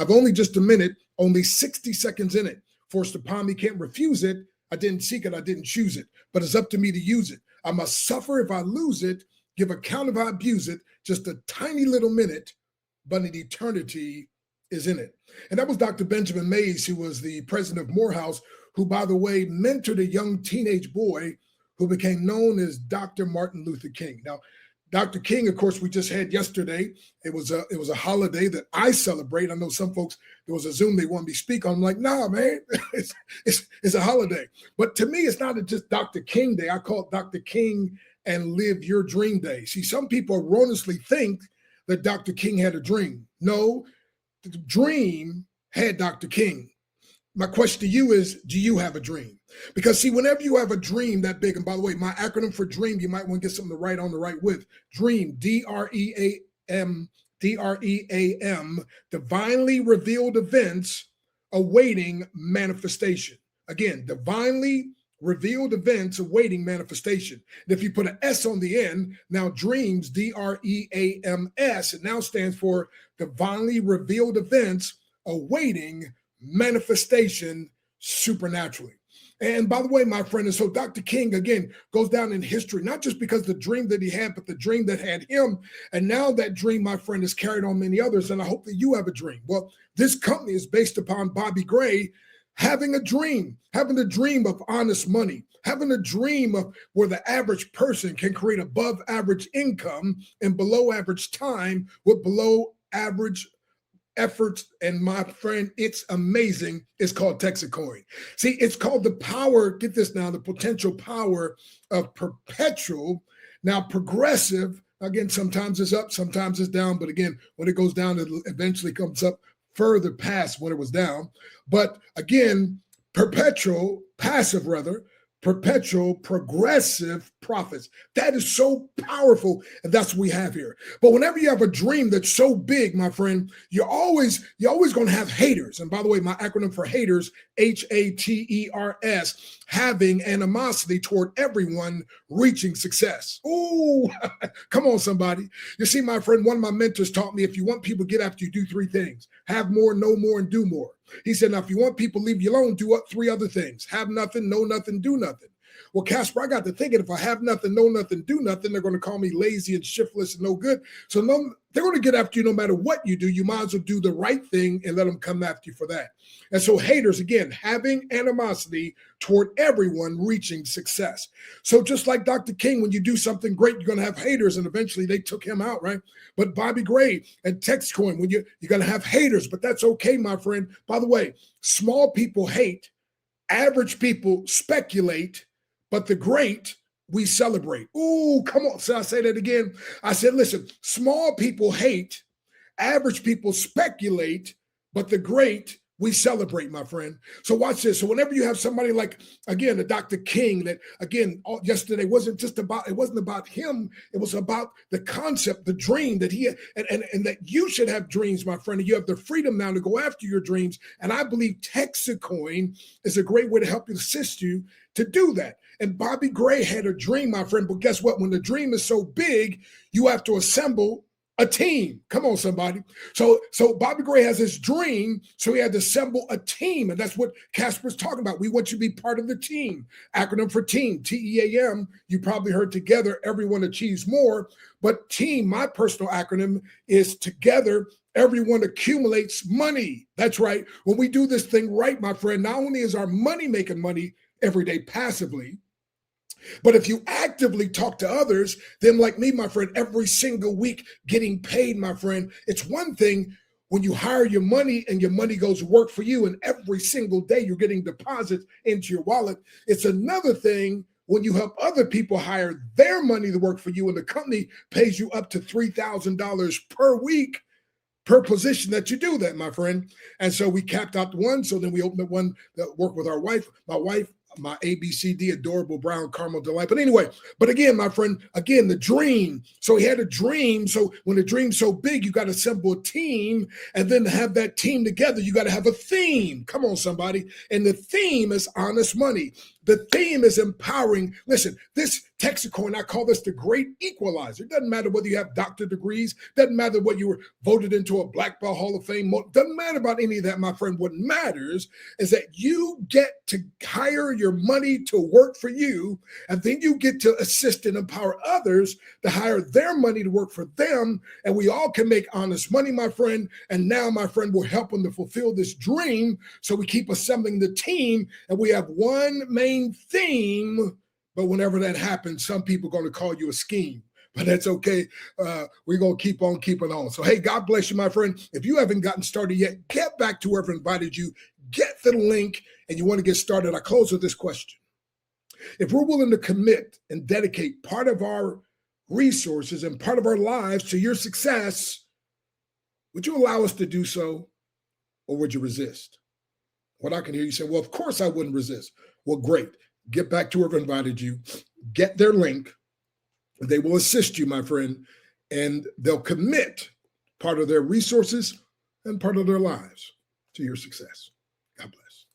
I've only just a minute, only 60 seconds in it. Forced upon me, can't refuse it. I didn't seek it, I didn't choose it, but it's up to me to use it. I must suffer if I lose it, give account if I abuse it. Just a tiny little minute, but an eternity is in it. And that was Dr. Benjamin Mays, who was the president of Morehouse, who, by the way, mentored a young teenage boy who became known as Dr. Martin Luther King. Now, Dr. King, of course, we just had yesterday. It was a holiday that I celebrate. I know some folks, there was a Zoom they want me to speak on. I'm like, nah, man, it's a holiday. But to me, it's not just Dr. King Day. I call it Dr. King and Live Your Dream Day. See, some people erroneously think that Dr. King had a dream. No, the dream had Dr. King. My question to you is, do you have a dream? Because see, whenever you have a dream that big, and by the way, my acronym for dream, you might want to get something to write on the right with. Dream, D-R-E-A-M, D-R-E-A-M, divinely revealed events awaiting manifestation. Again, divinely revealed events awaiting manifestation. And if you put an S on the end, now dreams, D-R-E-A-M-S, it now stands for divinely revealed events awaiting manifestation supernaturally. And by the way, my friend, and so Dr. King, again, goes down in history, not just because the dream that he had, but the dream that had him. And now that dream, my friend, is carried on many others. And I hope that you have a dream. Well, this company is based upon Bobby Gray having a dream of honest money, having a dream of where the average person can create above average income in below average time with below average efforts. And my friend, it's amazing. It's called Texit coin. See, it's called the power, get this now, the potential power of perpetual, now progressive. Again, sometimes it's up, sometimes it's down. But again, when it goes down, it eventually comes up further past when it was down. But again, perpetual, passive rather, perpetual progressive profits. That is so powerful, and that's what we have here. But whenever you have a dream that's so big, my friend, you're always going to have haters. And by the way, my acronym for haters, H-A-T-E-R-S, having animosity toward everyone reaching success. Ooh, come on, somebody. You see, my friend, one of my mentors taught me, if you want people to get after you, do three things: have more, know more, and do more. He said, now, if you want people to leave you alone, do what? Three other things: have nothing, know nothing, do nothing. Well, Casper, I got to thinking, if I have nothing, know nothing, do nothing, they're going to call me lazy and shiftless and no good. So no, they're going to get after you no matter what you do. You might as well do the right thing and let them come after you for that. And so haters, again, having animosity toward everyone reaching success. So just like Dr. King, when you do something great, you're going to have haters, and eventually they took him out, right? But Bobby Gray and Texit coin, when you're going to have haters, but that's okay, my friend. By the way, small people hate, average people speculate, but the great we celebrate. Ooh, come on. So I say that again. I said, listen, small people hate, average people speculate, but the great we celebrate, my friend. So watch this. So whenever you have somebody like, again, the Dr. King, that again, yesterday wasn't about him. It was about the concept, the dream that he had, and that you should have dreams, my friend. And you have the freedom now to go after your dreams. And I believe Texit coin is a great way to help you, assist you to do that. And Bobby Gray had a dream, my friend. But guess what? When the dream is so big, you have to assemble a team. Come on, somebody. So Bobby Gray has his dream, so he had to assemble a team. And that's what Casper's talking about. We want you to be part of the team. Acronym for team, T-E-A-M. You probably heard together, everyone achieves more. But team, my personal acronym, is together, everyone accumulates money. That's right. When we do this thing right, my friend, not only is our money making money every day passively, but if you actively talk to others, then like me, my friend, every single week getting paid, my friend, it's one thing when you hire your money and your money goes to work for you, and every single day you're getting deposits into your wallet. It's another thing when you help other people hire their money to work for you, and the company pays you up to $3,000 per week per position that you do that, my friend. And so we capped out the one. So then we opened up one that worked with our wife, my ABCD, adorable brown caramel delight. But anyway, but again, my friend, again, the dream. So he had a dream. So when the dream's so big, you got to assemble a team, and then to have that team together, you got to have a theme. Come on, somebody. And the theme is honest money. The theme is empowering. Listen, this Texit coin, I call this the great equalizer. It doesn't matter whether you have doctorate degrees, doesn't matter whether you were voted into a Black Belt Hall of Fame, doesn't matter about any of that, my friend. What matters is that you get to hire your money to work for you, and then you get to assist and empower others to hire their money to work for them, and we all can make honest money, my friend. And now, my friend, we're helping to fulfill this dream, so we keep assembling the team, and we have one main theme. But whenever that happens, some people are going to call you a scheme. But that's okay. We're going to keep on keeping on. So, hey, God bless you, my friend. If you haven't gotten started yet, get back to whoever invited you. Get the link, and you want to get started. I close with this question. If we're willing to commit and dedicate part of our resources and part of our lives to your success, would you allow us to do so, or would you resist? What I can hear you say, well, of course I wouldn't resist. Well, great. Get back to whoever invited you. Get their link. They will assist you, my friend, and they'll commit part of their resources and part of their lives to your success. God bless.